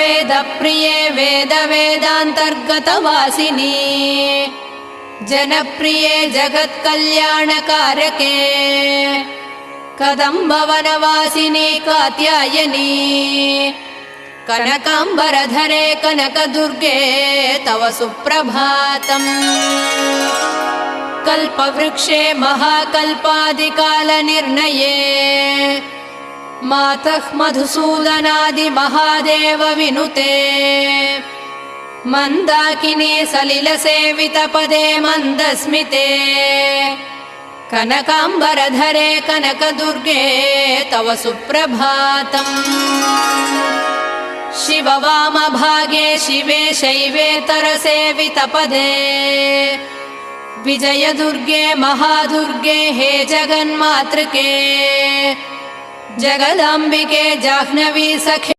वेदप्रिये वेदान्तर्गतवासिनी जनप्रिये जगत्कल्याणकारके कदम्बवनवासिनी कात्यायनी कनकाम्बरधरे कनकदुर्गे तव सुप्रभातम्। कल्पवृक्षे महाकल्पादिकालनिर्णये मातः मधुसूदनादि महादेव विनुते मन्दाकिनी सलिलसेवितपदे मन्दस्मिते कनकाम्बरधरे कनकदुर्गे तव सुप्रभातम्। शिववामभागे शिवे शैवेतरसेवितपदे विजयदुर्गे महादुर्गे हे जगन्मातृके जगदाम्बिके जाह्नवी सखे